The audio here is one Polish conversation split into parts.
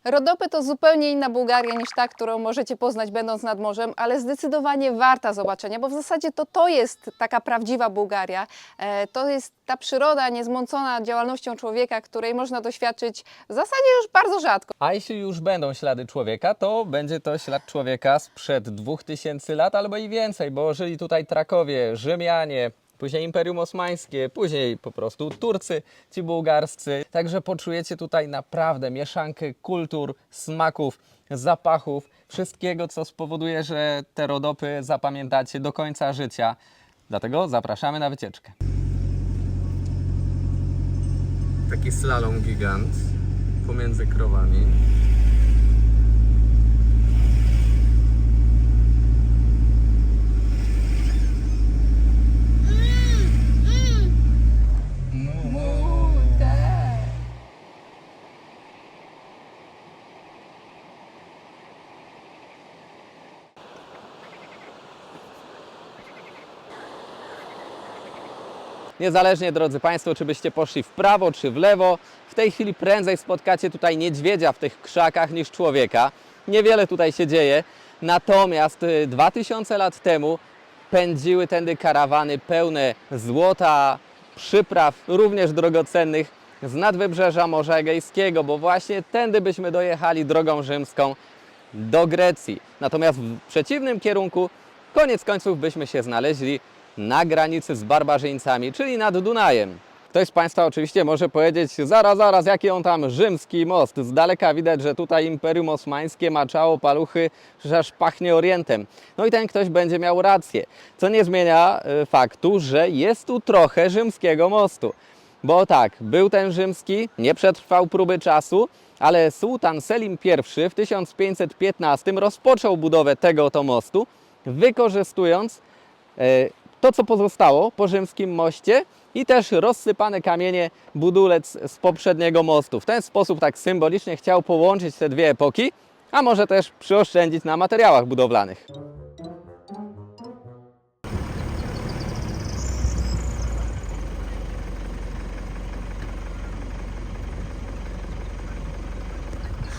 Rodopy to zupełnie inna Bułgaria niż ta, którą możecie poznać będąc nad morzem, ale zdecydowanie warta zobaczenia, bo w zasadzie to jest taka prawdziwa Bułgaria. To jest ta przyroda niezmącona działalnością człowieka, której można doświadczyć w zasadzie już bardzo rzadko. A jeśli już będą ślady człowieka, to będzie to ślad człowieka sprzed 2000 lat albo i więcej, bo żyli tutaj Trakowie, Rzymianie, później Imperium Osmańskie, później po prostu Turcy, ci bułgarscy. Także poczujecie tutaj naprawdę mieszankę kultur, smaków, zapachów, wszystkiego, co spowoduje, że te rodopy zapamiętacie do końca życia. Dlatego zapraszamy na wycieczkę. Taki slalom gigant pomiędzy krowami. Niezależnie, drodzy Państwo, czy byście poszli w prawo czy w lewo, w tej chwili prędzej spotkacie tutaj niedźwiedzia w tych krzakach niż człowieka. Niewiele tutaj się dzieje, natomiast 2000 lat temu pędziły tędy karawany pełne złota, przypraw, również drogocennych z nadwybrzeża Morza Egejskiego, bo właśnie tędy byśmy dojechali drogą rzymską do Grecji. Natomiast w przeciwnym kierunku koniec końców byśmy się znaleźli na granicy z barbarzyńcami, czyli nad Dunajem. Ktoś z Państwa oczywiście może powiedzieć, zaraz, jaki on tam rzymski most. Z daleka widać, że tutaj Imperium Osmańskie maczało paluchy, że aż pachnie Orientem. No i ten ktoś będzie miał rację, co nie zmienia faktu, że jest tu trochę rzymskiego mostu. Bo tak, był ten rzymski, nie przetrwał próby czasu, ale sułtan Selim I w 1515 rozpoczął budowę tego oto mostu, wykorzystując to, co pozostało po rzymskim moście i też rozsypane kamienie, budulec z poprzedniego mostu. W ten sposób tak symbolicznie chciał połączyć te dwie epoki, a może też przyoszczędzić na materiałach budowlanych.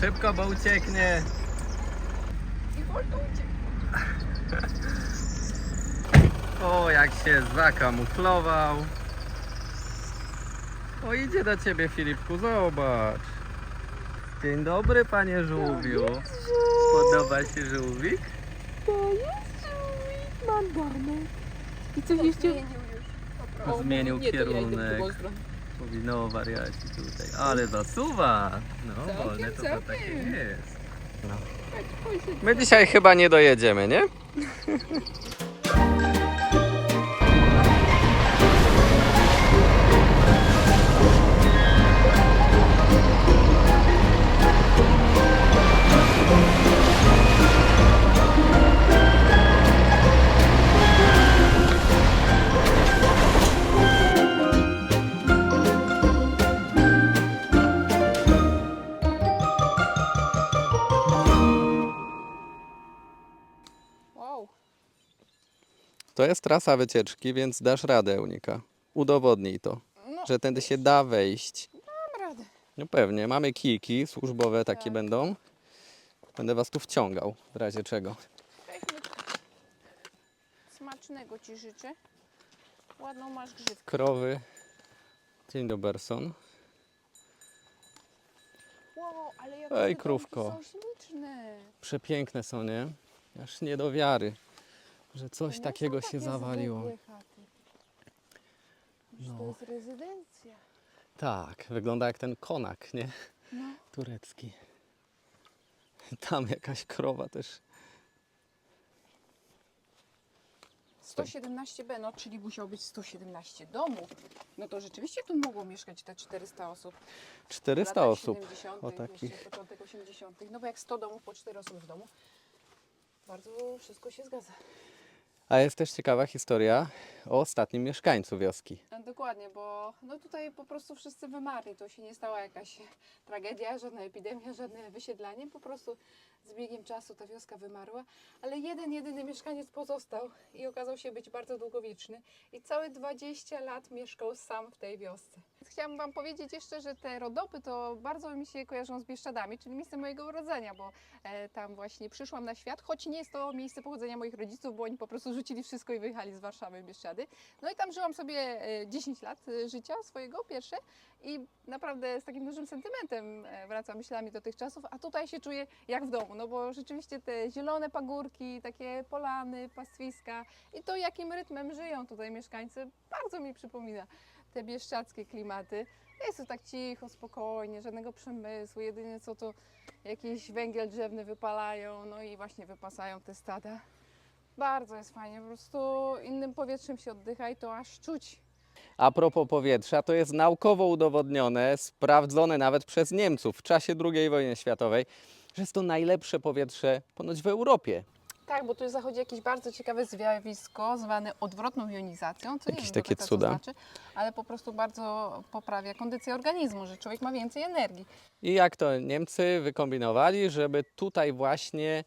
Szybko, bo ucieknie. O, jak się zakamuflował. O, idzie do ciebie, Filipku, zobacz. Dzień dobry, panie żółwiu. Podoba się żółwik? To jest żółwik, mam garnek. I coś jeszcze? Zmienił nie, to ja idę w kierunek. drugą stronę. Mówi, no wariaci tutaj. Ale zasuwa. No, wolne to całkiem. takie jest. No. Chodź, chodź, My dzisiaj chyba nie dojedziemy, nie? Wow. To jest trasa wycieczki, więc dasz radę, Eunika. Udowodnij to, No, że tędy się da wejść. mam radę. No pewnie, mamy kijki służbowe, takie będą. Będę was tu wciągał, w razie czego. Smacznego Ci życzę. Ładną masz grzywkę. Krowy. Dzień dobry. Wow, ale jak Ej, te domki krówko. są śliczne. Przepiękne są, nie? Aż nie do wiary, że coś To nie takiego są się takie zawaliło. zwykłe chaty. Przecież No. to jest rezydencja. Tak, wygląda jak ten konak, nie? No. Turecki. Tam jakaś krowa też. 117B, no czyli musiał być 117 domów. No to rzeczywiście tu mogło mieszkać te 400 osób. 400 W latach osób. 70., O jeszcze takich. początek 80. No bo jak 100 domów po 4 osoby w domu, bardzo wszystko się zgadza. A jest też ciekawa historia o ostatnim mieszkańcu wioski. Dokładnie, bo no tutaj po prostu wszyscy wymarli. To się nie stała jakaś tragedia, żadna epidemia, żadne wysiedlanie. Po prostu z biegiem czasu ta wioska wymarła, ale jedyny mieszkaniec pozostał i okazał się być bardzo długowieczny i całe 20 lat mieszkał sam w tej wiosce. Chciałam Wam powiedzieć jeszcze, że te rodopy to bardzo mi się kojarzą z Bieszczadami, czyli miejscem mojego urodzenia, bo tam właśnie przyszłam na świat, choć nie jest to miejsce pochodzenia moich rodziców, bo oni po prostu rzucili wszystko i wyjechali z Warszawy w Bieszczady. No i tam żyłam sobie 10 lat życia swojego pierwsze i naprawdę z takim dużym sentymentem wracam myślami do tych czasów, a tutaj się czuję jak w domu, no bo rzeczywiście te zielone pagórki, takie polany, pastwiska i to jakim rytmem żyją tutaj mieszkańcy bardzo mi przypomina te bieszczadzkie klimaty. Jest to tak cicho, spokojnie, żadnego przemysłu, jedynie co to jakiś węgiel drzewny wypalają, no i właśnie wypasają te stada. Bardzo jest fajnie, po prostu innym powietrzem się oddycha i to aż czuć. A propos powietrza, to jest naukowo udowodnione, sprawdzone nawet przez Niemców w czasie II wojny światowej, że jest to najlepsze powietrze ponoć w Europie. Tak, bo tu zachodzi jakieś bardzo ciekawe zjawisko zwane odwrotną jonizacją, co nie Jakieś wiem takie co to cuda. znaczy, ale po prostu bardzo poprawia kondycję organizmu, że człowiek ma więcej energii. I jak to Niemcy wykombinowali, żeby tutaj właśnie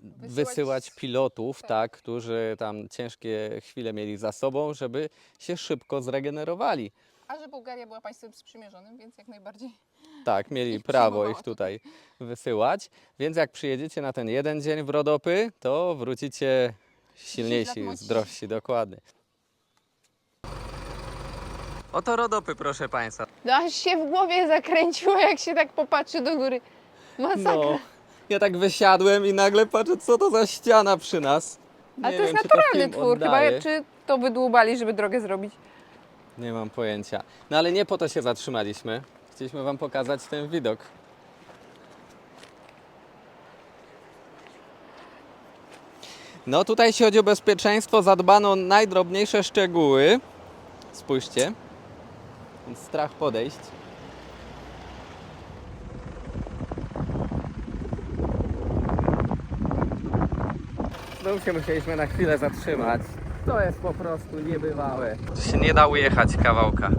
wysyłać pilotów, tak. tak, którzy tam ciężkie chwile mieli za sobą, żeby się szybko zregenerowali. A że Bułgaria była państwem sprzymierzonym, więc jak najbardziej. Tak, mieli Ich prawo przyjmowała ich tutaj wysyłać, więc jak przyjedziecie na ten jeden dzień w Rodopy, to wrócicie silniejsi, mocniejsi. zdrowsi, dokładnie. Oto Rodopy, proszę Państwa. No aż się w głowie zakręciło, jak się tak popatrzy do góry. Masakra. No, ja tak wysiadłem i nagle patrzę, co to za ściana przy nas. A Nie to jest wiem, czy to naturalny film twór, oddaje. chyba czy to wydłubali, żeby drogę zrobić? Nie mam pojęcia. No ale nie po to się zatrzymaliśmy. Chcieliśmy Wam pokazać ten widok. No tutaj jeśli chodzi o bezpieczeństwo, zadbano o najdrobniejsze szczegóły. Spójrzcie. Więc strach podejść. Znów się musieliśmy na chwilę zatrzymać. To jest po prostu niebywałe. To się nie da ujechać kawałka.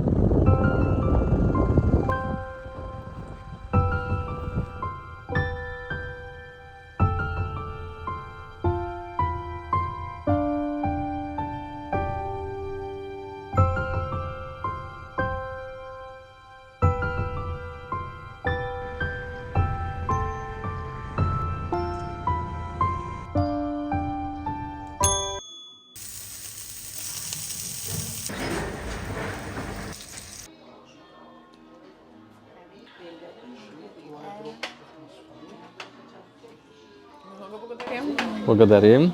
Благодарим.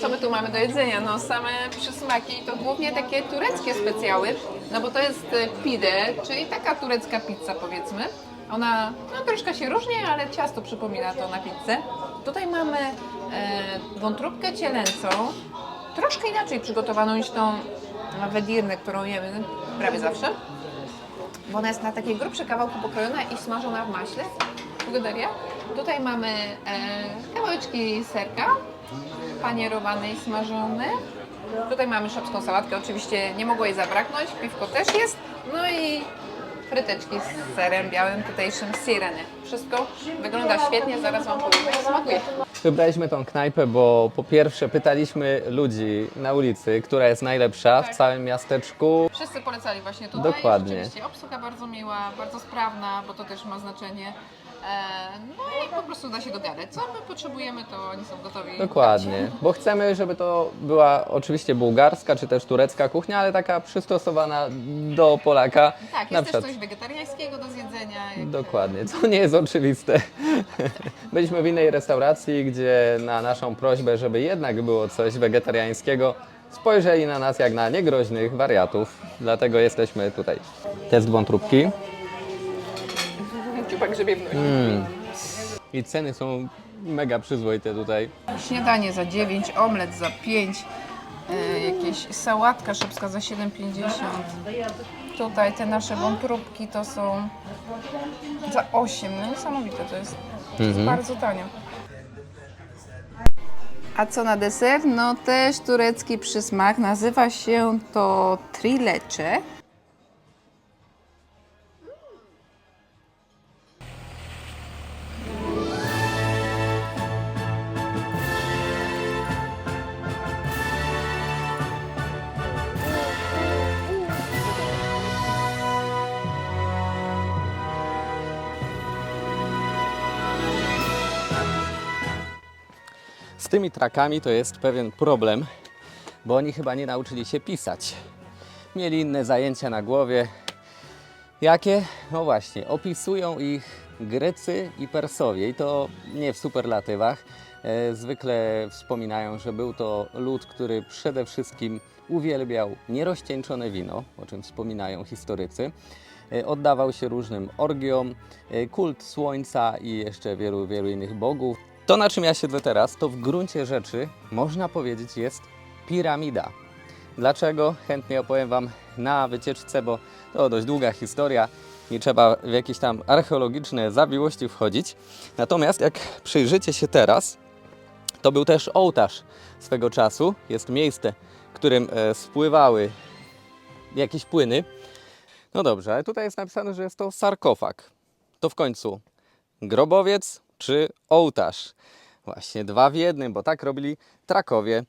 Co my tu mamy do jedzenia? No same przysmaki to głównie takie tureckie specjały, no bo to jest pide, czyli taka turecka pizza powiedzmy. Ona no, troszkę się różni, ale ciasto przypomina to na pizzę. Tutaj mamy wątróbkę cielęcą, troszkę inaczej przygotowaną niż tą wedirnę, którą jemy prawie zawsze. Bo ona jest na takiej grubsze kawałki pokrojona i smażona w maśle. Pogodaria. Tutaj mamy kawałeczki serka panierowane i smażone. Tutaj mamy szopską sałatkę, oczywiście nie mogło jej zabraknąć. Piwko też jest. No i fryteczki z serem białym tutejszym sireny. Wszystko wygląda świetnie, zaraz Wam powiem, jak smakuje. Wybraliśmy tą knajpę, bo po pierwsze pytaliśmy ludzi na ulicy, która jest najlepsza w całym miasteczku. Wszyscy polecali właśnie tutaj. Dokładnie. Rzeczywiście obsługa bardzo miła, bardzo sprawna, bo to też ma znaczenie. No i po prostu da się dogadać. Co my potrzebujemy, to oni są gotowi. Dokładnie, bo chcemy, żeby to była oczywiście bułgarska czy też turecka kuchnia, ale taka przystosowana do Polaka. Tak, Na jest też przykład. coś wegetariańskiego do zjedzenia. Jak Dokładnie, co nie jest oczywiste. Byliśmy w innej restauracji, gdzie na naszą prośbę, żeby jednak było coś wegetariańskiego, spojrzeli na nas jak na niegroźnych wariatów. Dlatego jesteśmy tutaj. Test wątróbki. Ciupak grzebiewność. I ceny są mega przyzwoite tutaj. Śniadanie za 9, omlet za 5, jakieś sałatka szopska za 7,50. Tutaj te nasze wątróbki to są za 8. No niesamowite to jest. To jest bardzo tanio. A co na deser? No też turecki przysmak. Nazywa się to trileçe. Z tymi trakami to jest pewien problem, bo oni chyba nie nauczyli się pisać. Mieli inne zajęcia na głowie. Jakie? No właśnie, opisują ich Grecy i Persowie i to nie w superlatywach. Zwykle wspominają, że był to lud, który przede wszystkim uwielbiał nierozcieńczone wino, o czym wspominają historycy. Oddawał się różnym orgiom, kult słońca i jeszcze wielu, wielu innych bogów. To, na czym ja siedzę teraz, to w gruncie rzeczy, można powiedzieć, jest piramida. Dlaczego? Chętnie opowiem Wam na wycieczce, bo to dość długa historia. Nie trzeba w jakieś tam archeologiczne zawiłości wchodzić. Natomiast jak przyjrzycie się teraz, to był też ołtarz swego czasu. Jest miejsce, którym spływały jakieś płyny. No dobrze, ale tutaj jest napisane, że jest to sarkofag. To w końcu grobowiec czy ołtarz? Właśnie dwa w jednym, bo tak robili Trakowie.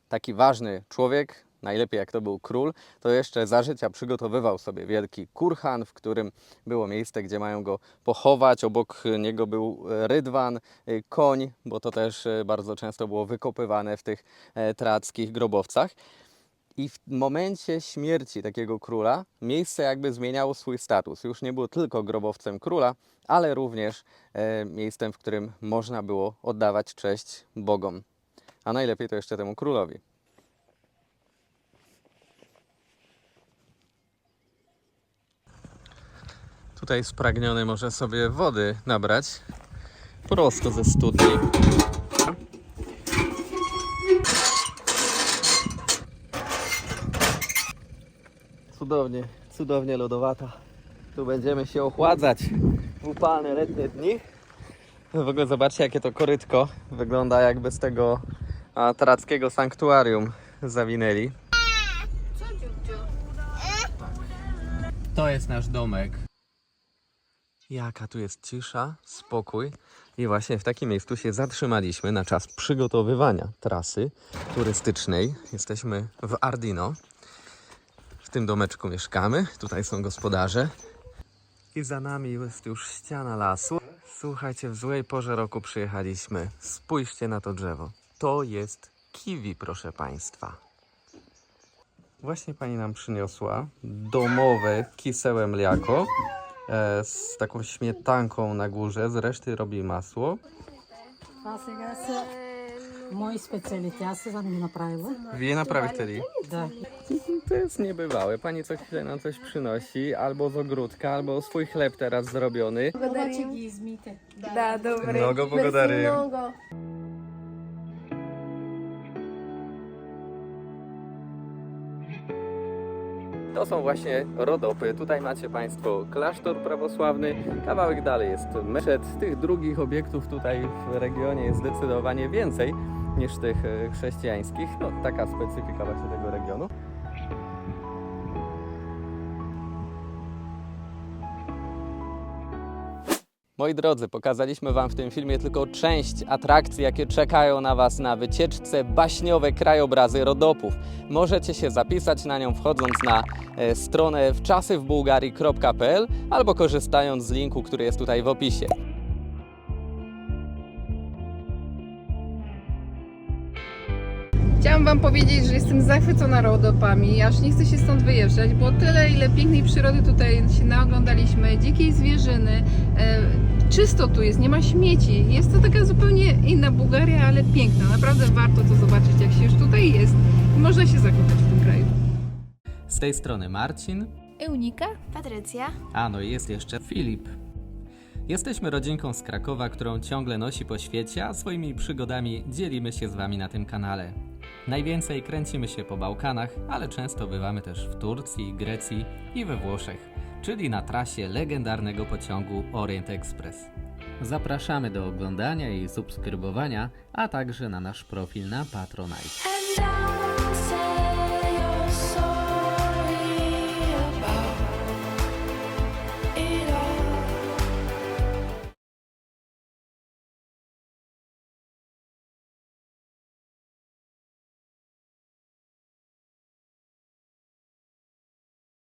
Taki ważny człowiek, najlepiej jak to był król, to jeszcze za życia przygotowywał sobie wielki kurhan, w którym było miejsce, gdzie mają go pochować. Obok niego był rydwan, koń, bo to też bardzo często było wykopywane w tych trackich grobowcach. I w momencie śmierci takiego króla miejsce jakby zmieniało swój status. Już nie było tylko grobowcem króla, ale również miejscem, w którym można było oddawać cześć bogom. A najlepiej to jeszcze temu królowi. Tutaj spragniony może sobie wody nabrać prosto ze studni. Cudownie, cudownie lodowata. Tu będziemy się ochładzać w upalne letnie dni. W ogóle zobaczcie, jakie to korytko wygląda, jakby z tego trackiego sanktuarium zawinęli. To jest nasz domek. Jaka tu jest cisza, spokój. I właśnie w takim miejscu się zatrzymaliśmy na czas przygotowywania trasy turystycznej. Jesteśmy w Ardino. W tym domeczku mieszkamy. Tutaj są gospodarze. I za nami jest już ściana lasu. Słuchajcie, w złej porze roku przyjechaliśmy. Spójrzcie na to drzewo. To jest kiwi, proszę Państwa. Właśnie Pani nam przyniosła domowe kisełe mleko z taką śmietanką na górze. Z reszty robi masło. Мои специалитет, аз съм ги направила. Wie naprawili. Да. To jest niebywałe. Pani co chwilę nam coś przynosi. Albo z ogródka, albo swój chleb teraz zrobiony. Обаче ги измийте. Da, dobre. Mnogo благодарим. To są właśnie rodopy. Tutaj macie Państwo klasztor prawosławny. Kawałek dalej jest meczet. Tych drugich obiektów tutaj w regionie jest zdecydowanie więcej niż tych chrześcijańskich. No, taka specyfika właśnie tego regionu. Moi drodzy, pokazaliśmy Wam w tym filmie tylko część atrakcji, jakie czekają na Was na wycieczce baśniowe krajobrazy rodopów. Możecie się zapisać na nią wchodząc na stronę wczasywbułgarii.pl albo korzystając z linku, który jest tutaj w opisie. Chciałam Wam powiedzieć, że jestem zachwycona rodopami, aż nie chcę się stąd wyjeżdżać, bo tyle, ile pięknej przyrody tutaj się naoglądaliśmy, dzikiej zwierzyny, czysto tu jest, nie ma śmieci. Jest to taka zupełnie inna Bułgaria, ale piękna. Naprawdę warto to zobaczyć, jak się już tutaj jest i można się zakochać w tym kraju. Z tej strony Marcin. Eunika, Patrycja. A no i jest jeszcze Filip. Jesteśmy rodzinką z Krakowa, którą ciągle nosi po świecie, a swoimi przygodami dzielimy się z Wami na tym kanale. Najwięcej kręcimy się po Bałkanach, ale często bywamy też w Turcji, Grecji i we Włoszech, czyli na trasie legendarnego pociągu Orient Express. Zapraszamy do oglądania i subskrybowania, a także na nasz profil na Patronite. And I